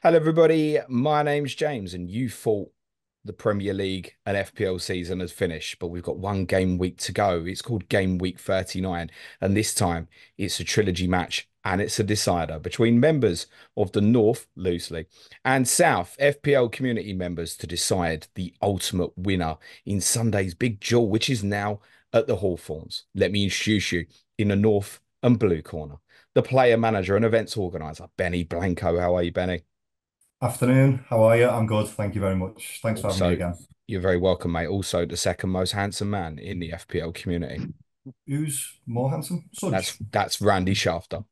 Hello, everybody. My name's James, and you thought the Premier League and FPL season has finished, but we've got one game week to go. It's called Game Week 39, and this time it's a trilogy match, and it's a decider between members of the North, loosely, and South FPL community members to decide the ultimate winner in Sunday's big duel, which is now at the Hawthorns. Let me introduce you in the North and Blue corner, the player manager and events organizer, Benny Blanco. How are you, Benny? Afternoon, how are you? I'm good, thank you very much. Thanks for having me Also, again. you're very welcome, mate. Also, the second most handsome man in the FPL community. Who's more handsome? That's Sudge. that's Randy Shafter.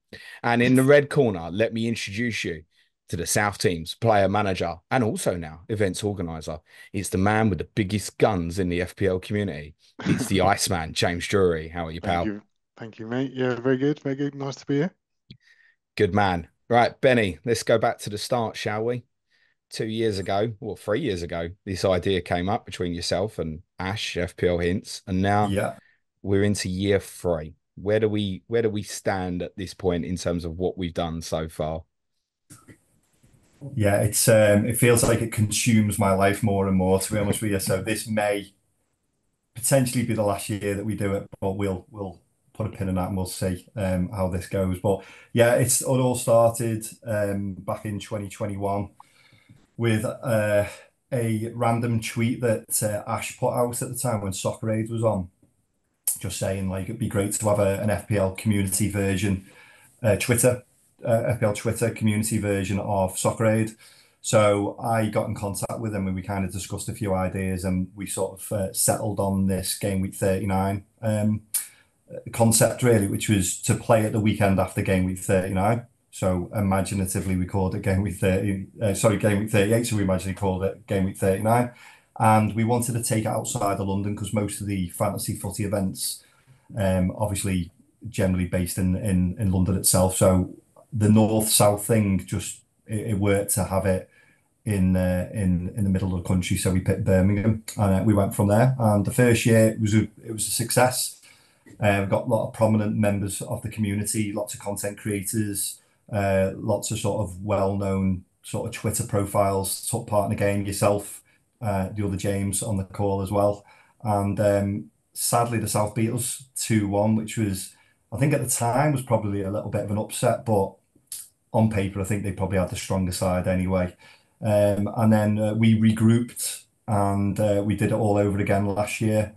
And in the red corner, let me introduce you to the South team's player manager and also now events organizer. It's the man with the biggest guns in the FPL community. It's the Iceman, James Drury. How are you, Thank pal? you. Thank you, mate. Yeah, very good. Very good. Nice to be here. Good man. Right, Benny, let's go back to the start, shall we? 2 years ago, or 3 years ago, this idea came up between yourself and Ash, FPL Hints, and now Yeah, we're into year three. Where do we stand at this point in terms of what we've done so far? yeah, it feels like it consumes my life more and more, to be honest with you. So this may potentially be the last year that we do it, but we'll put a pin in that and we'll see how this goes. But yeah, it all started back in 2021 with a random tweet that Ash put out at the time when Soccer Aid was on, just saying like it'd be great to have an FPL community version, Twitter, FPL Twitter community version of Soccer Aid. So I got in contact with him and we kind of discussed a few ideas and we sort of settled on this game week 39 concept really, which was to play at the weekend after game week 39. So imaginatively we called it game week 30, game week 38. So we imaginatively called it game week 39. And we wanted to take it outside of London because most of the fantasy footy events, obviously generally based in London itself. So the north-south thing just it worked to have it in the middle of the country. So we picked Birmingham and we went from there. And the first year it was a success. We've got a lot of prominent members of the community, lots of content creators, lots of sort of well-known sort of Twitter profiles took part in the game. Yourself, the other James on the call as well. And sadly, the South beat us 2-1, which was, I think at the time, was probably a little bit of an upset, but on paper, I think they probably had the stronger side anyway. And then we regrouped and we did it all over again last year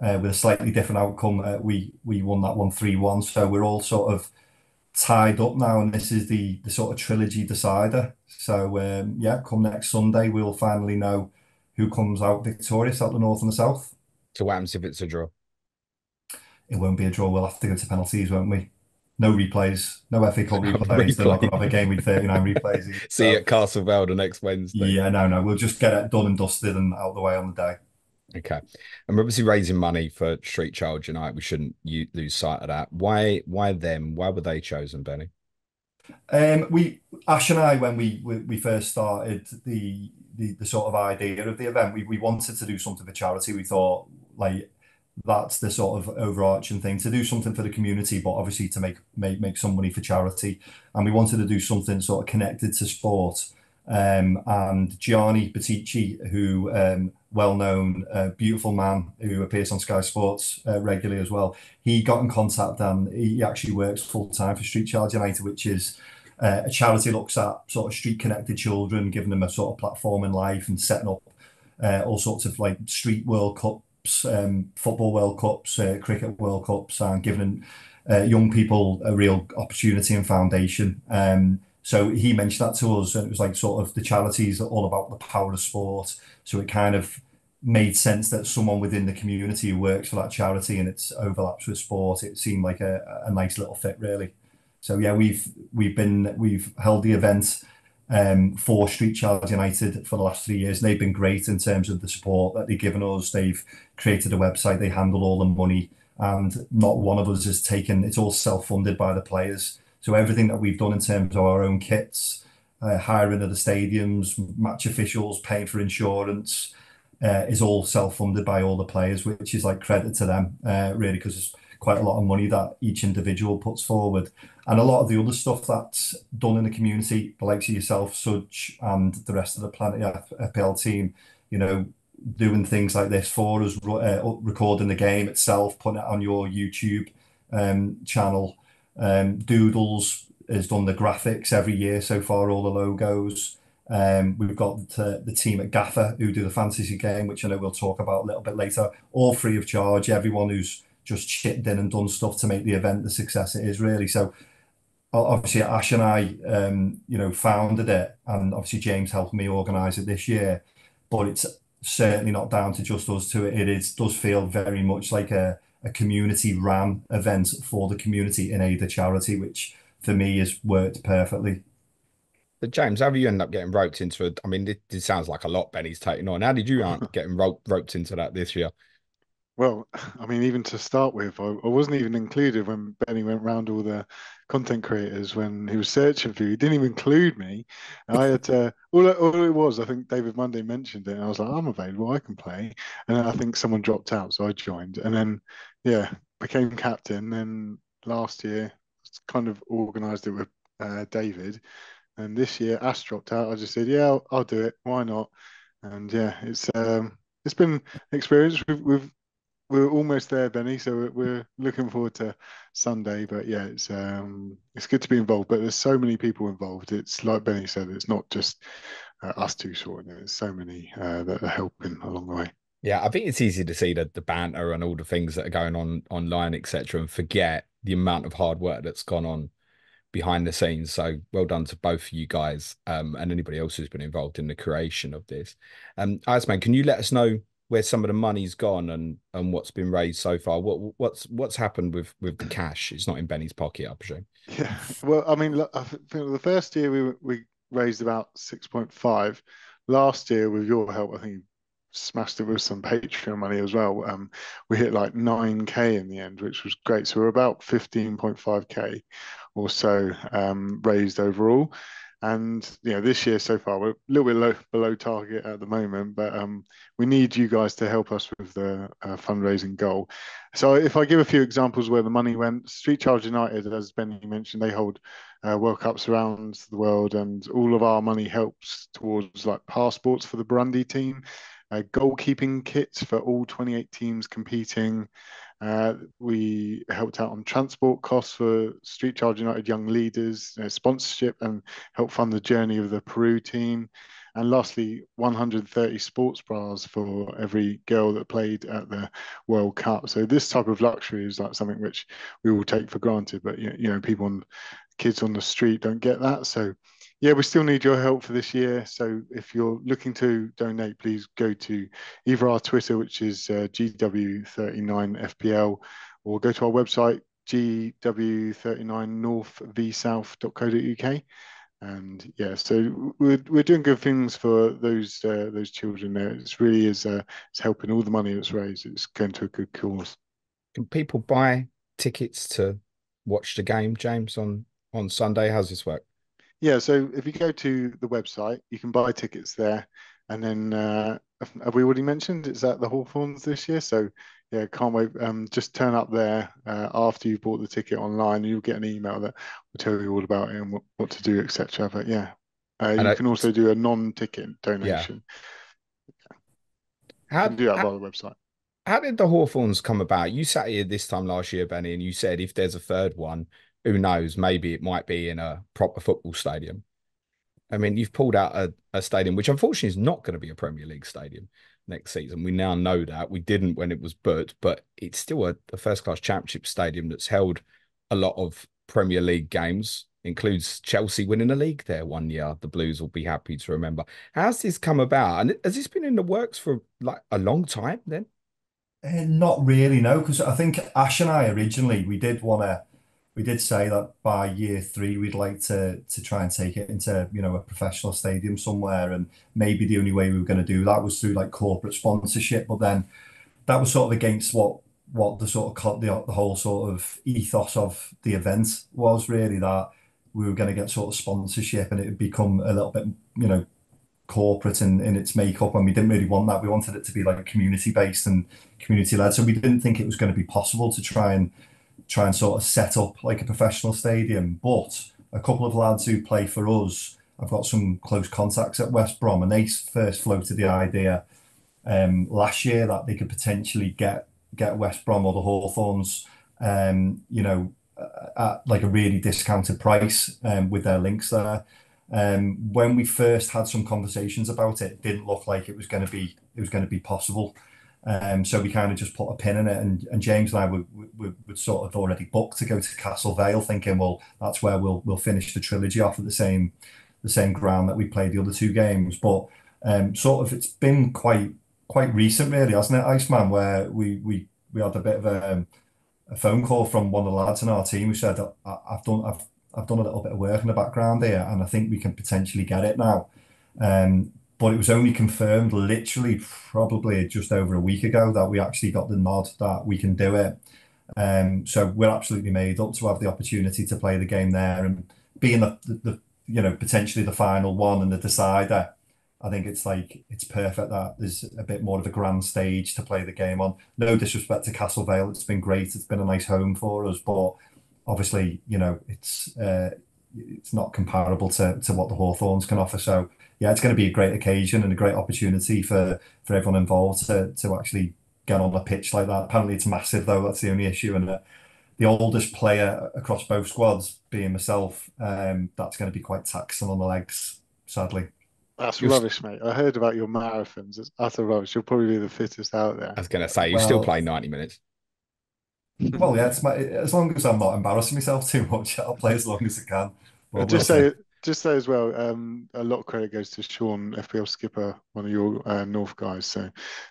with a slightly different outcome. We won that one 3-1. So we're all sort of tied up now, and this is the sort of trilogy decider. So yeah, come next Sunday, we'll finally know who comes out victorious out the north and the south. So what happens if it's a draw? It won't be a draw. We'll have to go to penalties, won't we? No replays, no FA Cup replays. They're not going to have a Replay. game week 39 replays either. See you So at Castle Vale next Wednesday. yeah, no, we'll just get it done and dusted and out the way on the day. Okay. And we're obviously raising money for Street Child Unite. We shouldn't lose sight of that. Why them? Why were they chosen, Benny? We Ash and I, when we first started the sort of idea of the event, we wanted to do something for charity. We thought like that's the sort of overarching thing, to do something for the community, but obviously to make some money for charity. And we wanted to do something sort of connected to sport. And Gianni Battici, who well-known, beautiful man who appears on Sky Sports regularly as well, he got in contact and he actually works full time for Street Child United, which is a charity that looks at sort of street connected children, giving them a sort of platform in life and setting up all sorts of like street World Cups, football World Cups, cricket World Cups, and giving young people a real opportunity and foundation. So he mentioned that to us, and it was like sort of the charities are all about the power of sport. So it kind of made sense that someone within the community who works for that charity and its overlaps with sport, it seemed like a nice little fit, really. So yeah, we've held the event for Street Child United for the last 3 years. And they've been great in terms of the support that they've given us. They've created a website, they handle all the money, and not one of us has taken. It's all self-funded by the players. So everything that we've done in terms of our own kits, hiring of the stadiums, match officials, paying for insurance, is all self-funded by all the players, which is like credit to them, really, because quite a lot of money that each individual puts forward. And a lot of the other stuff that's done in the community, the likes of yourself, Such, and the rest of the Planet FPL team, you know, doing things like this for us, recording the game itself, putting it on your YouTube channel. Doodles has done the graphics every year so far, all the logos. We've got the team at Gaffer who do the fantasy game, which I know we'll talk about a little bit later, all free of charge. Everyone who's just chipped in and done stuff to make the event the success it is, really. So obviously Ash and I, you know, founded it, and obviously James helped me organise it this year. But it's certainly not down to just us two. Does feel very much like a community ran event for the community in aid of charity, which for me has worked perfectly. But James, how have you end up getting roped into it? I mean, this sounds like a lot Benny's taking on. How did you end up getting roped into that this year? Well, I mean, even to start with, I wasn't even included when Benny went round all the content creators when he was searching for you. He didn't even include me. I had to, all it was, I think David Monday mentioned it, and I was like, I'm available, I can play. And then I think someone dropped out, so I joined. And then, yeah, became captain. Then last year, kind of organised it with David. And this year, Ash dropped out. I just said, yeah, I'll do it. Why not? And yeah, it's been an experience. We're almost there, Benny. So we're looking forward to Sunday. But yeah, it's good to be involved. But there's so many people involved. It's like Benny said, it's not just us two sorting it. There's so many that are helping along the way. Yeah, I think it's easy to see the banter and all the things that are going on online, etc., and forget the amount of hard work that's gone on behind the scenes. So well done to both of you guys, and anybody else who's been involved in the creation of this. Iceman, can you let us know where some of the money's gone and what's been raised so far? What's happened with the cash? It's not in Benny's pocket, I presume. Yeah. Well, I mean, look, I think the first year we raised about 6.5. Last year, with your help, I think you smashed it with some Patreon money as well. We hit like 9K in the end, which was great. So we're about 15.5K or so raised overall. And this year so far we're a little bit below target at the moment, but we need you guys to help us with the fundraising goal. So if I give a few examples where the money went, Street Charge United, as Benny mentioned, they hold World Cups around the world, and all of our money helps towards like passports for the Burundi team, goalkeeping kits for all 28 teams competing. We helped out on transport costs for Street Charge United young leaders, sponsorship, and help fund the journey of the Peru team. And lastly, 130 sports bras for every girl that played at the World Cup. So this type of luxury is like something which we all take for granted, but people and kids on the street don't get that. So yeah, we still need your help for this year. So if you're looking to donate, please go to either our Twitter, which is GW39FPL, or go to our website, GW39northvsouth.co.uk. And yeah, so we're doing good things for those children there. It's really it's helping. All the money that's raised, it's going to a good cause. Can people buy tickets to watch the game, James, on Sunday? How's this work? Yeah, so if you go to the website, you can buy tickets there. And then, have we already mentioned it's at the Hawthorns this year? So yeah, can't wait. Just turn up there after you've bought the ticket online, and you'll get an email that will tell you all about it and what to do, etc. But yeah, And you can also do a non-ticket yeah, donation. You how, can do that how via the website. how did the Hawthorns come about? You sat here this time last year, Benny, and you said if there's a third one, who knows? Maybe it might be in a proper football stadium. I mean, you've pulled out a stadium, which unfortunately is not going to be a Premier League stadium next season. We now know that. We didn't when it was booked, but it's still a first-class championship stadium that's held a lot of Premier League games, includes Chelsea winning a league there one year. The Blues will be happy to remember. How's this come about? And has this been in the works for like a long time then? Not really, no, because I think Ash and I originally we did say that by year three we'd like to try and take it into a professional stadium somewhere, and maybe the only way we were going to do that was through like corporate sponsorship. But then that was sort of against what the sort of the whole sort of ethos of the event was, really, that we were going to get sort of sponsorship and it would become a little bit corporate in its makeup, and we didn't really want that. We wanted it to be like community based and community led, so we didn't think it was going to be possible to try and try and sort of set up like a professional stadium. But a couple of lads who play for us, I've got some close contacts at West Brom, and they first floated the idea last year that they could potentially get West Brom or the Hawthorns, at like a really discounted price with their links there. When we first had some conversations about it, it didn't look like it was going to be possible. So we kind of just put a pin in it, and James and I would sort of already booked to go to Castle Vale, thinking, well, that's where we'll finish the trilogy off at the same ground that we played the other two games. But sort of it's been quite recent, really, hasn't it, Iceman? Where we had a bit of a phone call from one of the lads in our team who said, I've done a little bit of work in the background here, and I think we can potentially get it now. But it was only confirmed literally probably just over a week ago that we actually got the nod that we can do it. So we're absolutely made up to have the opportunity to play the game there, and being the potentially the final one and the decider. I think it's perfect that there's a bit more of a grand stage to play the game on. No disrespect to Castle Vale, it's been great. It's been a nice home for us, but obviously, it's not comparable to what the Hawthorns can offer. So yeah, it's going to be a great occasion and a great opportunity for everyone involved to actually get on a pitch like that. Apparently, it's massive though. That's the only issue, and the oldest player across both squads being myself, that's going to be quite taxing on the legs, sadly. That's You're, rubbish, mate. I heard about your marathons. It's utter rubbish. You'll probably be the fittest out there. I was going to say, you still Well, play 90 minutes. well, yeah, as long as I'm not embarrassing myself too much, I'll play as long as I can. And But we'll see. just say as well, a lot of credit goes to Sean, FPL skipper, one of your North guys. So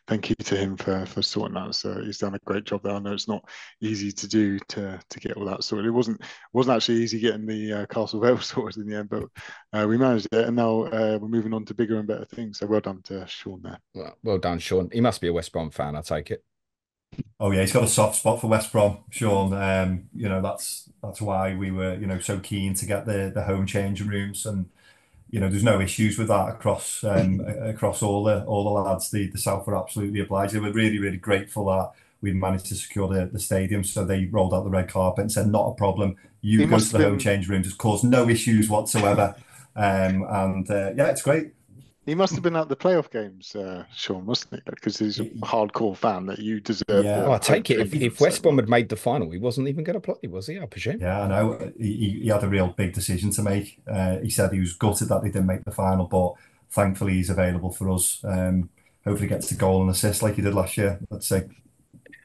thank you to him for sorting that. So he's done a great job there. I know it's not easy to do to get all that sorted. It wasn't actually easy getting the Castle Vale sorted in the end, but we managed it, and now we're moving on to bigger and better things. So well done to Sean there. Well done, Sean. He must be a West Brom fan, I take it. Oh yeah, he's got a soft spot for West Brom, Sean. That's why we were, so keen to get the home changing rooms, and there's no issues with that across all the lads. The South were absolutely obliged. They were really, really grateful that we managed to secure the stadium. So they rolled out the red carpet and said, not a problem. He You go must to the have home been change rooms. It's caused no issues whatsoever. Yeah, it's great. He must have been at the playoff games, Sean, mustn't he? Because he's a hardcore fan that you deserve Yeah, Well, the I home take it if, change room. if West Brom had made the final, he wasn't even going to play, was he? I presume. yeah, I know. He had a real big decision to make. He said he was gutted that they didn't make the final, but thankfully he's available for us. Hopefully gets a goal and assist like he did last year. Let's see.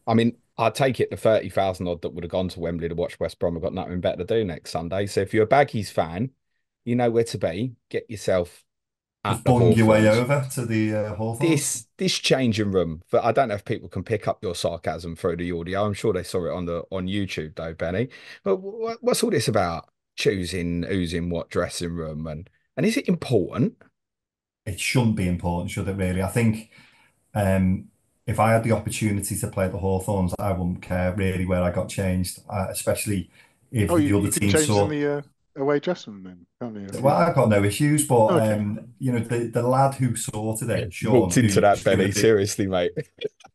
I mean, I take it the 30,000 odd that would have gone to Wembley to watch West Brom have got nothing better to do next Sunday. So if you're a Baggies fan, you know where to be. Get yourself at Just the bung your way Hawthorns. over to the Hawthorns. This changing room, but I don't know if people can pick up your sarcasm through the audio. I'm sure they saw it on YouTube though, Benny. But what's all this about choosing who's in what dressing room, and is it important? It shouldn't be important, should it really? I think um, if I had the opportunity to play at the Hawthorns, I wouldn't care really where I got changed, especially if Oh, the other you can team change in saw. the away dressing room then, can't you? Well, I've got no issues, but Okay. the lad who sorted it, Sean, Walked who into you that, give a Benny. big. Seriously, mate.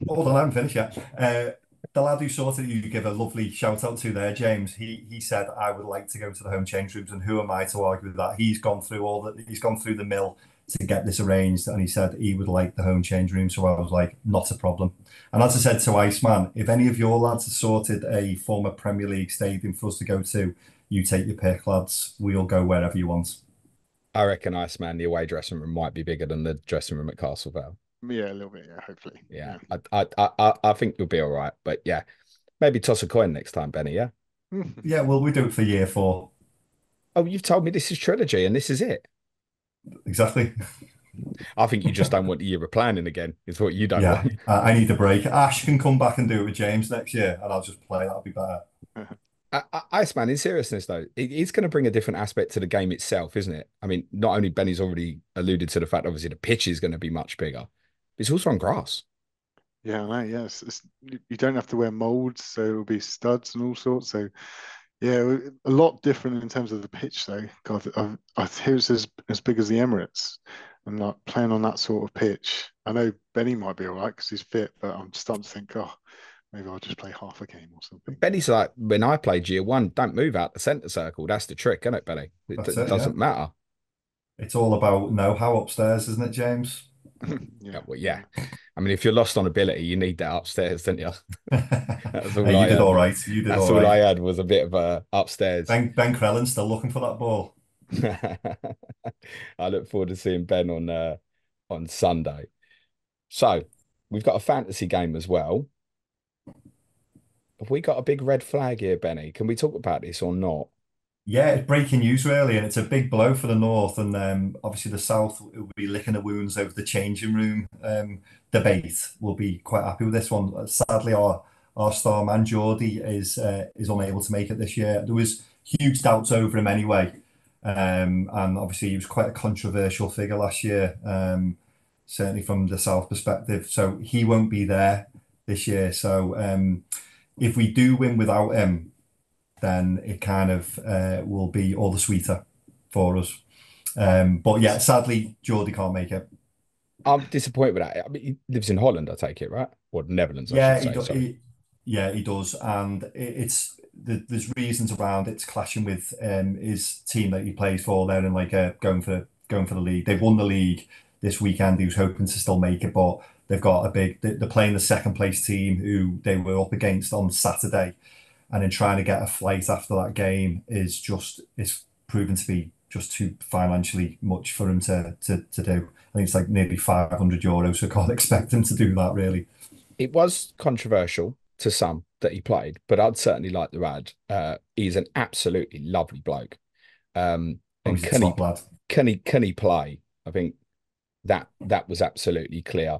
Hold on, I haven't finished yet. The lad who sorted it, you give a lovely shout out to there, James. He said I would like to go to the home change rooms, and who am I to argue with that? He's gone through the mill to get this arranged, and he said he would like the home change room. So I was like, not a problem. And as I said to Iceman, if any of your lads have sorted a former Premier League stadium for us to go to, you take your pick, lads. We'll go wherever you want. I reckon Iceman, the away dressing room might be bigger than the dressing room at Castle Vale. Yeah, a little bit. Yeah, hopefully. Yeah, I think you'll be all right. But yeah, maybe toss a coin next time, Benny. Yeah. Yeah, well, we do it for year 4. Oh, you've told me this is trilogy and this is it. Exactly. I think you just don't want the year of planning again. Is what you don't Yeah, want. I need a break. Ash can come back and do it with James next year, and I'll just play. That'll be better. Iceman, in seriousness though, it's going to bring a different aspect to the game itself, isn't it? I mean, not only Benny's already alluded to the fact, obviously, the pitch is going to be much bigger, but it's also on grass. Yeah, I know. Yes, you don't have to wear molds, so it'll be studs and all sorts. So yeah, a lot different in terms of the pitch, though. God, I hear it's as big as the Emirates, and like playing on that sort of pitch. I know Benny might be all right because he's fit, but I'm starting to think, oh, maybe I'll just play half a game or something. Benny's like, when I played year one, don't move out the centre circle. That's the trick, isn't it, Benny? That's It it, yeah. doesn't matter. It's all about know-how upstairs, isn't it, James? Yeah, Yeah, well, yeah. yeah. I mean, if you're lost on ability, you need that upstairs, don't you? That's all Hey, you I did had. all right. You did That's all all I right. had was a bit of a upstairs. Ben Crellin's still looking for that ball. I look forward to seeing Ben on Sunday. So we've got a fantasy game as well. Have we got a big red flag here, Benny? Can we talk about this or not? Yeah, it's breaking news really, and it's a big blow for the North, and obviously the South will be licking the wounds over the changing room debate. We'll be quite happy with this one. Sadly, our star man Geordie is unable to make it this year. There was huge doubts over him anyway, and obviously he was quite a controversial figure last year, certainly from the South perspective. So he won't be there this year. So if we do win without him, then it kind of will be all the sweeter for us. But yeah, sadly, Geordie can't make it. I'm disappointed with that. I mean, he lives in Holland, I take it, right? Or the Netherlands, I should Yeah, say. Sorry. Yeah, he does, and there's reasons around it's clashing with his team that he plays for. They're in like going for the league. They've won the league this weekend. He was hoping to still make it, but they've got a big. They're playing the second place team who they were up against on Saturday, and then trying to get a flight after that game is just it's proven to be just too financially much for him to do. I think it's like nearly €500, so I can't expect him to do that really. It was controversial to some that he played, but I'd certainly like the lad. He's an absolutely lovely bloke. Oh, And he's a top lad. can he play? I think that was absolutely clear.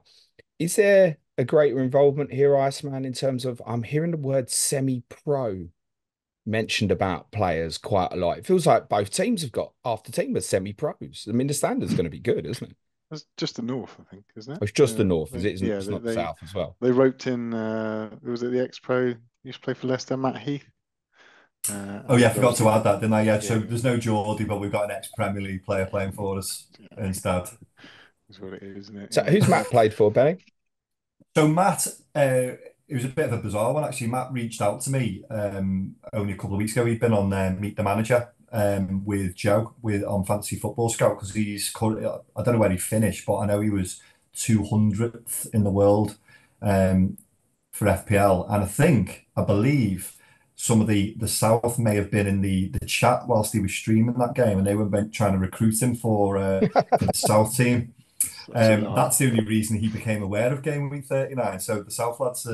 Is there a greater involvement here, Iceman, in terms of I'm hearing the word semi-pro mentioned about players quite a lot. It feels like both teams have got half the team as semi-pros. I mean, the standard's going to be good, isn't it? That's just the north, I think, isn't it? Oh, it's just the north, is it? Yeah, It's not the south as well. they roped in. Was it the ex-pro? Used to play for Leicester, Matt Heath. Oh And yeah, I he's forgot to obviously add that, didn't I? Yeah, so yeah, there's no Geordie, but we've got an ex-Premier League player playing for us yeah, instead. is what it is, isn't it? So Yeah. who's Matt played for, Benny? So Matt, it was a bit of a bizarre one actually. Matt reached out to me only a couple of weeks ago. He'd been on Meet the Manager with Joe with on Fantasy Football Scout because he's currently, I don't know where he finished, but I know he was 200th in the world um, for FPL, and I believe some of the South may have been in the chat whilst he was streaming that game, and they were trying to recruit him for the South team. It's absolutely That's the only reason he became aware of Game Week 39. So the South lads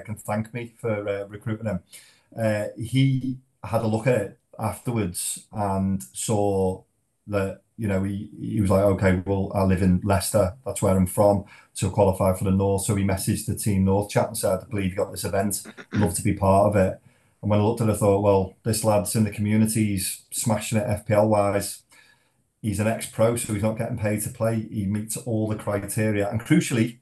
can thank me for recruiting him. He had a look at it afterwards and saw that, he was like, okay, well, I live in Leicester. That's where I'm from. To qualify for the North. So he messaged the Team North chat and said, I believe you got this event. Love to be part of it. And when I looked at it, I thought, well, this lad's in the community. He's smashing it FPL wise. He's an ex-pro, so he's not getting paid to play. He meets all the criteria. And crucially,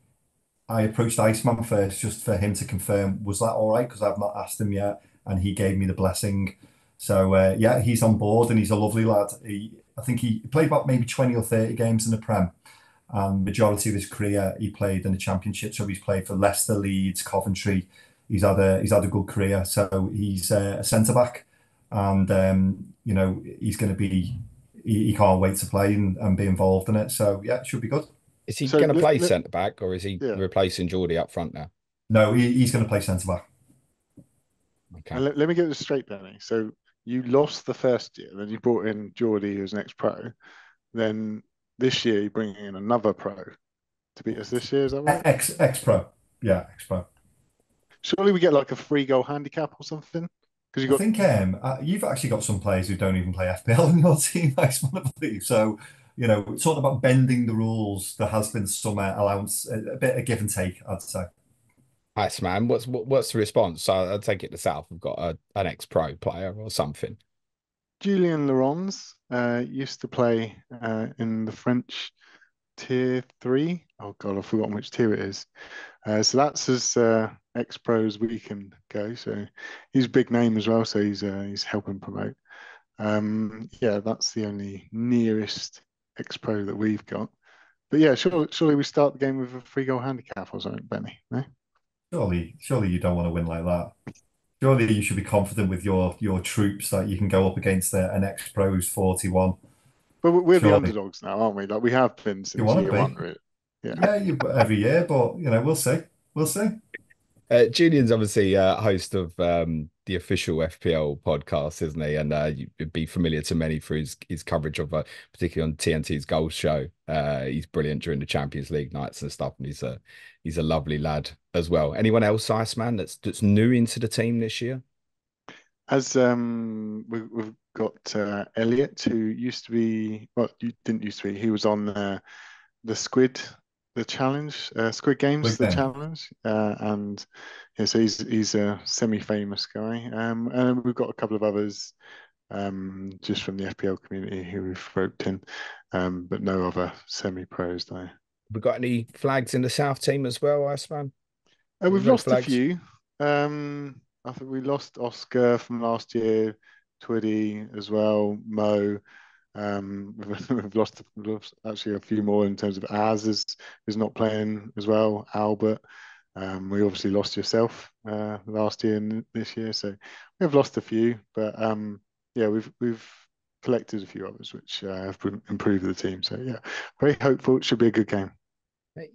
I approached Iceman first just for him to confirm, was that all right? Because I've not asked him yet. And he gave me the blessing. So, yeah, he's on board and he's a lovely lad. I think he played about maybe 20 or 30 games in the Prem. And majority of his career, he played in the Championship. So he's played for Leicester, Leeds, Coventry. He's had a good career. So he's a centre-back. And, he's going to be he can't wait to play and be involved in it. So yeah, it should be good. Is he So going to play centre back or is he yeah. replacing Geordie up front now? No, he's going to play centre back. Okay. Let me get this straight, Benny. So you lost the first year, then you brought in Geordie who's an ex-pro. Then this year you're bringing in another pro to beat us this year. Is that right? Ex-pro, yeah, ex-pro. Surely we get like a free goal handicap or something. Because you I got think you've actually got some players who don't even play FPL in your team, I believe. So, it's all about bending the rules. There has been some allowance, a bit of give and take, I'd say. Nice, man. What's the response? So I take it the South have got an ex-pro player or something. Julian Laurens used to play in the French tier 3. Oh God, I've forgotten which tier it is. So that's as ex-pro as we can go. So he's a big name as well. So he's helping promote. Yeah, that's the only nearest ex-pro that we've got. But yeah, surely we start the game with a free goal handicap or something, Benny. No? surely you don't want to win like that. Surely you should be confident with your troops that you can go up against an ex-pro who's 41. But we're the Surely underdogs now, aren't we? Like we have been you since want year to one, be. really. Yeah. Yeah, you every year, but we'll see. We'll see. Julian's obviously host of the official FPL podcast, isn't he? And you'd be familiar to many through his coverage of, particularly on TNT's Goals show. He's brilliant during the Champions League nights and stuff, and he's a lovely lad as well. Anyone else, Iceman, that's new into the team this year? As we've got Elliot, who used to be, well, you didn't used to be. He was on the challenge, Squid Games, Big the game. challenge, and yeah, so he's a semi-famous guy. And we've got a couple of others, just from the FPL community who we've roped in, but no other semi-pros though. We got any flags in the South team as well, Iceman? Any We've red lost a flags? few. I think we lost Oscar from last year, Twiddy as well, Mo. We've lost actually a few more in terms of Az is not playing as well. Albert. We obviously lost yourself last year and this year, so we've lost a few. But yeah, we've collected a few others, which have improved the team. So yeah, very hopeful. It should be a good game.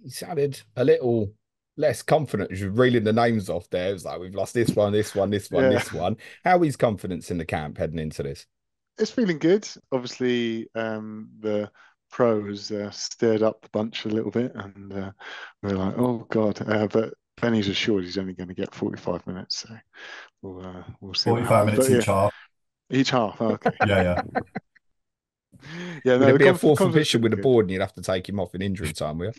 He sounded a little less confident as you're reeling the names off there. It was like we've lost this one, this one, this one, Yeah. this one. How is confidence in the camp heading into this? It's feeling good. Obviously, the pros stirred up the bunch a little bit, and we're like, "Oh God!" But Benny's assured he's only going to get 45 minutes, so we'll see what 45 happens. minutes But yeah, each half. each half. Okay. Yeah, yeah. Yeah, Would no, there the be a fourth confidence official should be with a good. board and you'd have to take him off in injury time, will you?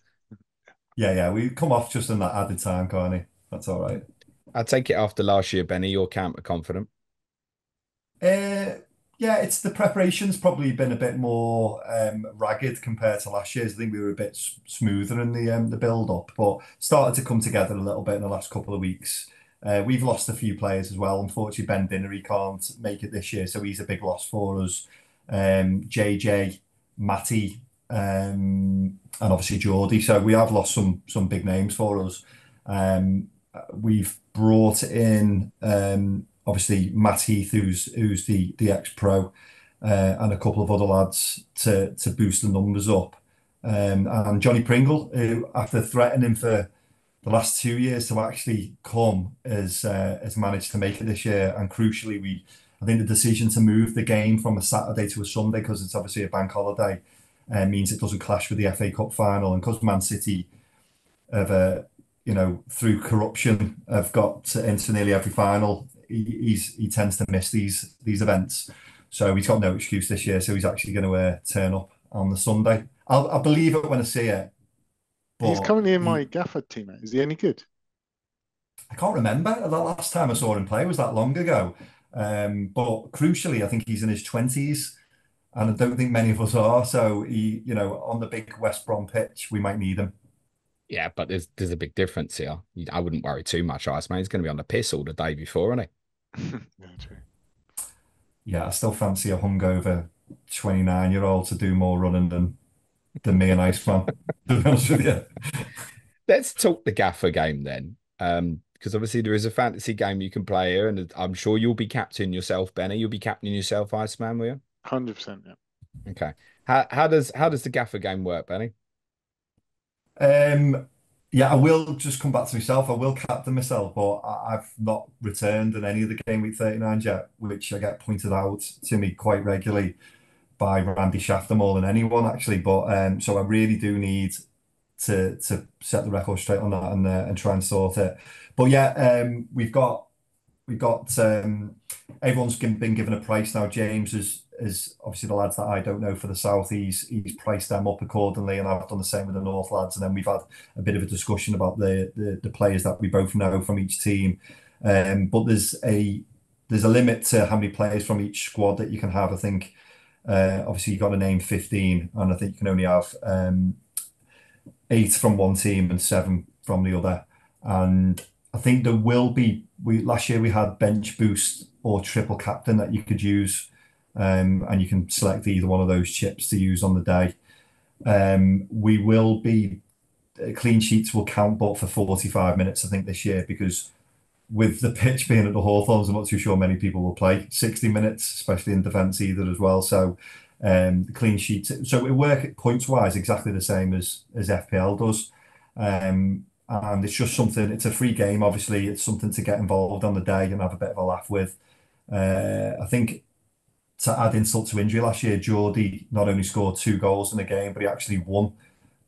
Yeah, yeah. We come off just in that added time, can't he? That's all right. I take it after last year, Benny, your camp are confident. Uh, yeah, it's the preparation's probably been a bit more ragged compared to last year's. I think we were a bit smoother in the build up, but started to come together a little bit in the last couple of weeks. We've lost a few players as well. Unfortunately, Ben Dinnery can't make it this year, so he's a big loss for us. JJ, Matty, and obviously Geordie. So we have lost some big names for us. We've brought in obviously Matt Heath, who's the ex-pro, and a couple of other lads to boost the numbers up. And Johnny Pringle, who after threatening for the last 2 years to actually come, has managed to make it this year. And crucially, I think the decision to move the game from a Saturday to a Sunday, because it's obviously a bank holiday, means it doesn't clash with the FA Cup final. And because Man City have through corruption have got into nearly every final. He tends to miss these events, so he's got no excuse this year. So he's actually going to turn up on the Sunday. I'll believe it when I see it, He's but currently in my Gaffer teammate. Is he any good? I can't remember. The last time I saw him play was that long ago. But crucially, I think he's in his 20s, and I don't think many of us are. So on the big West Brom pitch, we might need him. Yeah, but there's a big difference here. I wouldn't worry too much, Iceman. He's going to be on the piss all the day before, isn't Yeah, true. Yeah, I still fancy a hungover 29-year-old to do more running than me and Iceman, to be honest with you. Let's talk the Gaffer game then. Because obviously there is a fantasy game you can play here, and I'm sure you'll be captain yourself, Benny. You'll be captaining yourself, Iceman, will you? 100%. Yeah. Okay. How does the Gaffer game work, Benny? Um, yeah, I will just come back to myself. I will captain myself, but I've not returned in any of the game week 39s yet, which I get pointed out to me quite regularly by Randy Shafter more than anyone actually. But so I really do need to set the record straight on that and try and sort it. But yeah, we've got everyone's been given a price now. James is obviously the lads that I don't know for the south. He's priced them up accordingly, and I've done the same with the north lads. And then we've had a bit of a discussion about the players that we both know from each team. But there's a limit to how many players from each squad that you can have. I think obviously you've got to name 15, and I think you can only have 8 from one team and 7 from the other. And I think there will be. Last year we had bench boost or triple captain that you could use, and you can select either one of those chips to use on the day. We will be clean sheets will count but for 45 minutes, I think, this year, because with the pitch being at the Hawthorns, I'm not too sure many people will play 60 minutes, especially in defence either as well. So the clean sheets, so it work points wise exactly the same as FPL does. And it's just something, it's a free game, obviously. It's something to get involved on the day and have a bit of a laugh with. I think to add insult to injury, last year, Geordie not only scored 2 goals in a game, but he actually won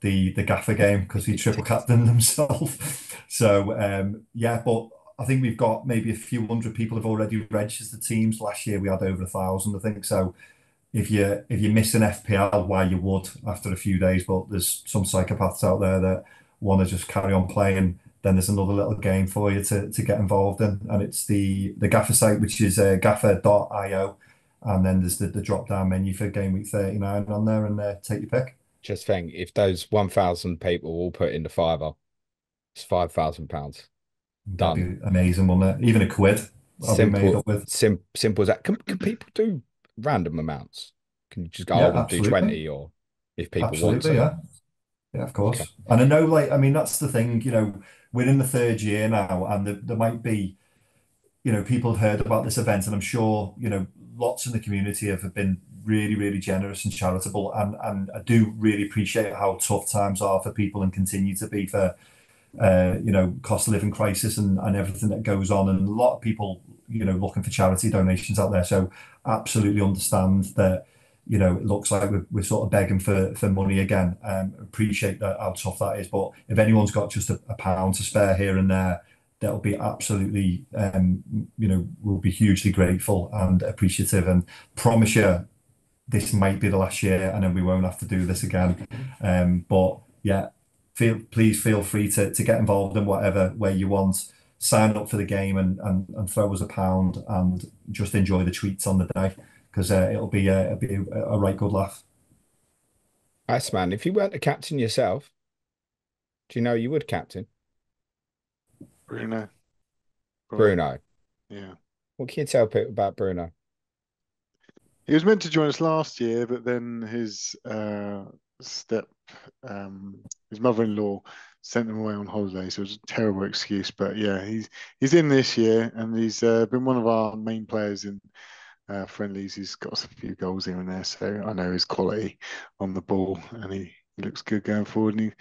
the Gaffer game because he triple captained himself. So yeah, but I think we've got maybe a few hundred people have already registered teams. Last year we had over 1,000, I think. So if you miss an FPL, why you would after a few days, but there's some psychopaths out there that want to just carry on playing. Then there's another little game for you to get involved in, and it's the Gaffer site, which is gaffer.io, and then there's the drop down menu for game week 39 on there, and take your pick. Just think, if those 1,000 people all put in the fiver, it's £5,000 done. That'd be amazing, wouldn't it? Even a quid, I'll be made Simple, up with. simple as that. Can people do random amounts? Can you just go, Yeah, I want to do absolutely. 20, or if people want Absolutely, to? yeah. Yeah, of course. Okay. And I know, like, I mean, that's the thing, we're in the third year now, and there might be, people have heard about this event, and I'm sure, lots in the community have been really, really generous and charitable. And I do really appreciate how tough times are for people and continue to be for, cost of living crisis and everything that goes on. And a lot of people, looking for charity donations out there. So absolutely understand that, it looks like we're sort of begging for money again. Appreciate that how tough that is. But if anyone's got just a pound to spare here and there, that'll be absolutely, we'll be hugely grateful and appreciative, and promise you this might be the last year and then we won't have to do this again. But yeah, please feel free to get involved in whatever way you want. Sign up for the game and throw us a pound and just enjoy the tweets on the day, because it'll be a right good laugh. Nice, man. If you weren't the captain yourself, do you know you would captain? Bruno, probably. Bruno. Yeah. What can you tell people about Bruno? He was meant to join us last year, but then step, his mother-in-law sent him away on holiday, so it was a terrible excuse. But yeah, he's in this year, and he's been one of our main players in friendlies. He's got a few goals here and there, so I know his quality on the ball, and he looks good going forward. And he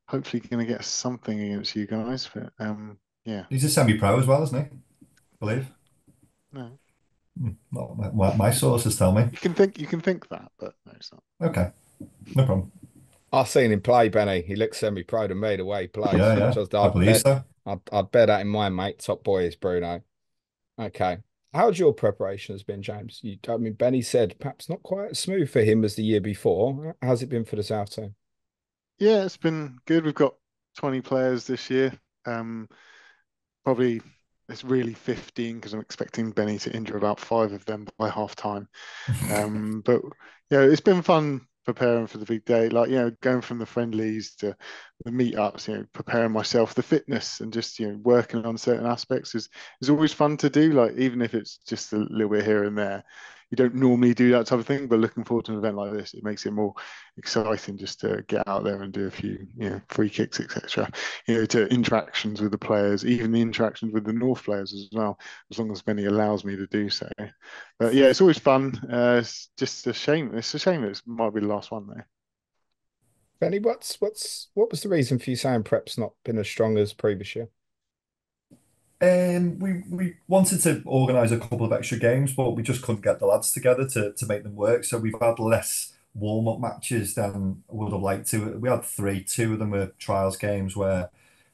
hopefully going to get something against you guys. But yeah, He's a semi-pro as well, isn't he? I believe. no, Not my sources tell me. you can think that, but no, it's not. Okay, no problem. I've seen him play, Benny. He looks semi-pro to me the way he plays. Yeah, yeah, Just I believe so. I'd bear that in mind, mate. Top boy is Bruno. Okay. How's your preparation has been, James? I mean, Benny said perhaps not quite as smooth for him as the year before. How's it been for the South team? Yeah, it's been good. We've got 20 players this year. Probably it's really 15 because I'm expecting Benny to injure about 5 of them by half time. But yeah, it's been fun preparing for the big day. Like, going from the friendlies to the meetups, preparing myself, the fitness and just, working on certain aspects is always fun to do. Like, even if it's just a little bit here and there, you don't normally do that type of thing, but looking forward to an event like this, it makes it more exciting just to get out there and do a few, free kicks, etc. To interactions with the players, even the interactions with the North players as well, as long as Benny allows me to do so. But yeah, it's always fun. It's just a shame. It's a shame it might be the last one though. Benny, what was the reason for you saying prep's not been as strong as previous year? We wanted to organise a couple of extra games, but we just couldn't get the lads together to make them work. So we've had less warm-up matches than I would have liked to. We had 3, 2 of them were trials games where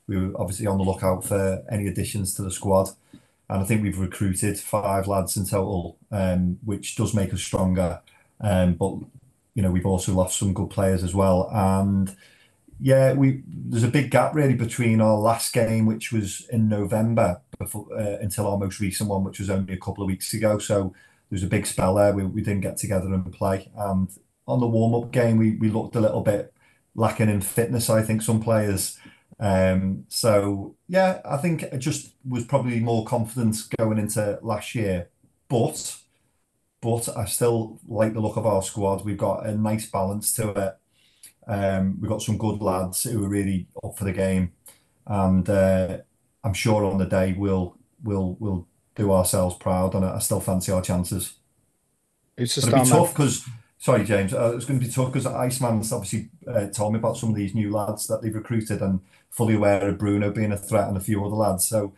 we were obviously on the lookout for any additions to the squad. And I think we've recruited 5 lads in total, which does make us stronger. But we've also lost some good players as well. And yeah, there's a big gap really between our last game, which was in November, until our most recent one, which was only a couple of weeks ago. So there's a big spell there. We didn't get together and play. And on the warm-up game, we looked a little bit lacking in fitness, I think, some players. So yeah, I think I just was probably more confident going into last year. But I still like the look of our squad. We've got a nice balance to it. We've got some good lads who are really up for the game, and I'm sure on the day we'll do ourselves proud, and I still fancy our chances. Who's the But it'll star be man? tough because, sorry, James, it's going to be tough because Iceman's obviously told me about some of these new lads that they've recruited, and fully aware of Bruno being a threat and a few other lads. So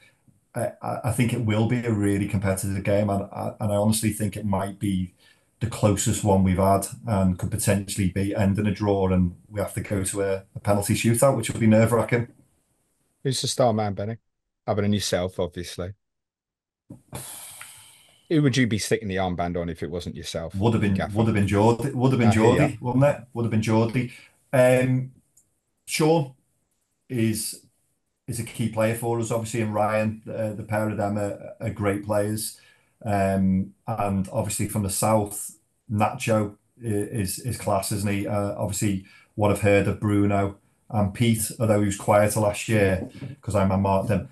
I think it will be a really competitive game, and I honestly think it might be the closest one we've had, and could potentially be end in a draw, and we have to go to a penalty shootout, which will be nerve-wracking. Who's the star man, Benny? Other than yourself, obviously. Who would you be sticking the armband on if it wasn't yourself, Would have the been gaffer? Geordie, would have been I hear ya. Geordie, wouldn't it? Would have been Geordie. Um, Sean is is a key player for us, obviously, and Ryan, the pair of them are great players. And obviously from the south, Nacho is class, isn't he? Obviously, what I've heard of Bruno and Pete, although he was quieter last year because I marked him,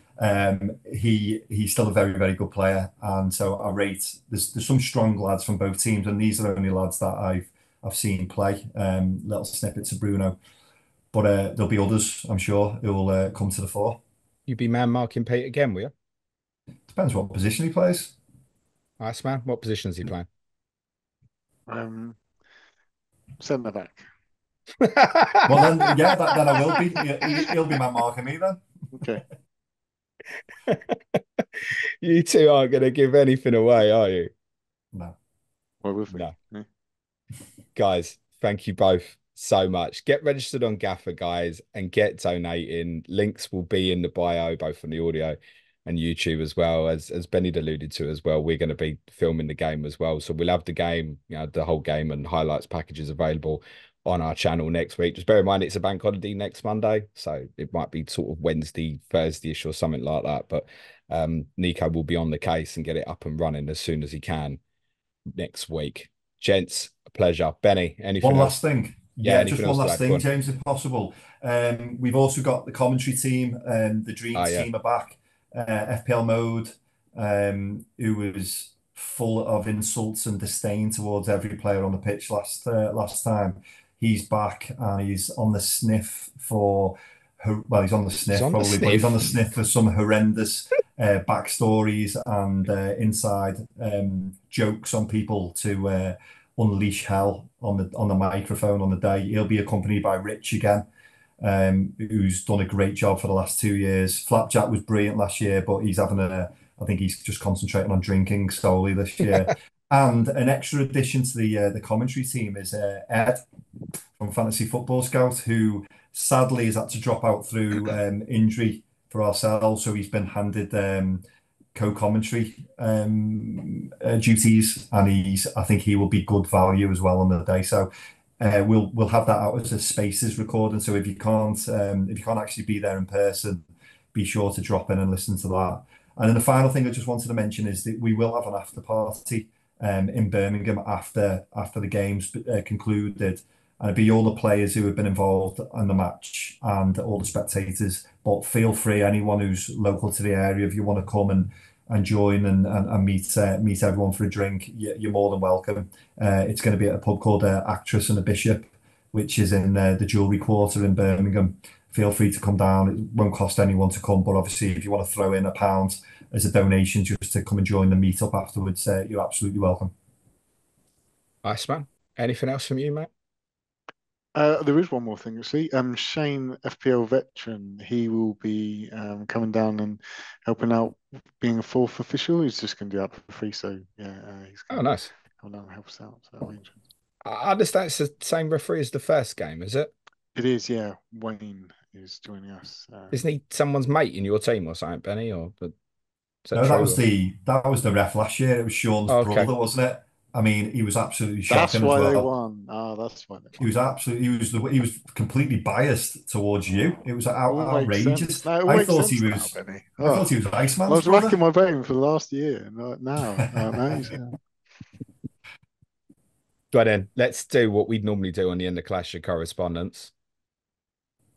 he's still a very, very good player. And so I rate there's some strong lads from both teams, and these are the only lads that I've seen play. Little snippets of Bruno. But there'll be others, I'm sure, who will come to the fore. You'd be man marking Pete again, will you? Depends what position he plays. Nice man. What position is he playing? Um, Centre back. Well, then, yeah, then I will be. He'll be man marking me then. Okay. You two aren't going to give anything away, are you? No. Well, we'll see. No. Yeah. Guys, thank you both so much. Get registered on Gaffer, guys, and get donating. Links will be in the bio, both on the audio and YouTube as well. As Benny alluded to as well, we're going to be filming the game as well. So we'll have the game, the whole game and highlights packages available on our channel next week. Just bear in mind it's a bank holiday next Monday, so it might be sort of Wednesday, Thursday-ish or something like that. But Nico will be on the case and get it up and running as soon as he can next week. Gents, a pleasure. Benny, anything One else? last thing. Yeah, Yeah, just anything one else to last add? Go thing, on. James, if possible. We've also got the commentary team, the Oh, Dreams yeah. team are back. FPL Mode, who was full of insults and disdain towards every player on the pitch last time. He's back and he's on the sniff for, well, he's on the He's sniff on the probably, but he's on the sniff. sniff for some horrendous backstories and inside jokes on people to unleash hell on the microphone on the day. He'll be accompanied by Rich again, who's done a great job for the last 2 years. Flapjack was brilliant last year, but he's having I think he's just concentrating on drinking solely this year. And an extra addition to the commentary team is Ed from Fantasy Football Scout, who sadly has had to drop out through injury for ourselves. So he's been handed co-commentary duties, and I think he will be good value as well on the day. So we'll have that out as a Spaces recording. So if you can't actually be there in person, be sure to drop in and listen to that. And then the final thing I just wanted to mention is that we will have an after party in Birmingham after the games concluded. And it'd be all the players who have been involved in the match and all the spectators. But feel free, anyone who's local to the area, if you want to come and join and meet everyone for a drink, you're more than welcome. It's going to be at a pub called Actress and a Bishop, which is in the Jewellery Quarter in Birmingham. Feel free to come down. It won't cost anyone to come, but obviously if you want to throw in £1 as a donation just to come and join the meetup afterwards, you're absolutely welcome. Nice man. Anything else from you, mate? There is one more thing actually. Shane, FPL veteran, he will be coming down and helping out, being a fourth official. He's just going to do that for free. So yeah, he's Oh, going to nice. come down and help us out. So that'll be interesting. I understand it's the same referee as the first game, is it? It is, yeah. Wayne is joining us. Isn't he someone's mate in your team or something, Benny? Or is that No, that true? was the ref last year. It was Sean's Oh, okay. brother, wasn't it? I mean, he was absolutely That's shocking as why they well. won. Ah, that's why they He won. was absolutely he was completely biased towards you. It was All makes outrageous. sense. No, it all I makes thought sense he now, was Benny. I thought he was I Iceman's was racking brother. my brain for the last year, and now amazing. But then let's do what we'd normally do on the end of Clash of Correspondence.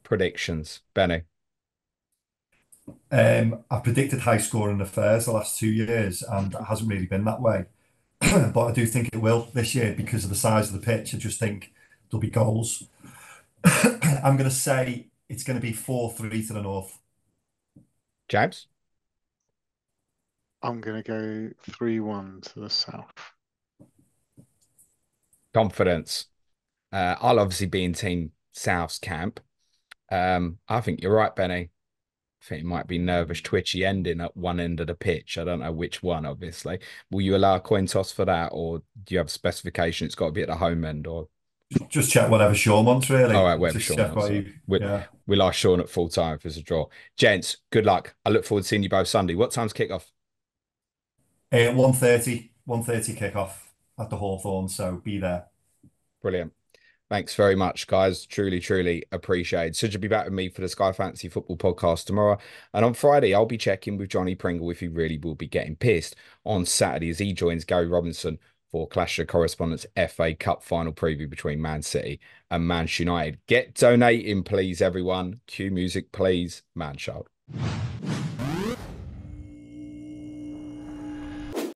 Predictions, Benny. I predicted high scoring affairs the last 2 years, and it hasn't really been that way. But I do think it will this year because of the size of the pitch. I just think there'll be goals. I'm going to say it's going to be 4-3 to the North. James? I'm going to go 3-1 to the South. Confidence. I'll obviously be in Team South's camp. I think you're right, Benny. I think it might be nervous, twitchy ending at one end of the pitch. I don't know which one, obviously. Will you allow a coin toss for that, or do you have a specification? It's got to be at the home end, or Just check whatever Sean wants, all really. right, whatever Just Sean check wants. what So you, we yeah. we'll ask Sean at full time if it's a draw. Gents, good luck. I look forward to seeing you both Sunday. What time's kickoff? 1:30 kickoff at the Hawthorns, so be there. Brilliant. Thanks very much, guys. Truly, truly appreciated. So you'll be back with me for the Sky Fantasy Football podcast tomorrow. And on Friday, I'll be checking with Johnny Pringle if he really will be getting pissed on Saturday as he joins Gary Robinson for Clash of Correspondence FA Cup final preview between Man City and Manchester United. Get donating, please, everyone. Cue music, please. Man Show.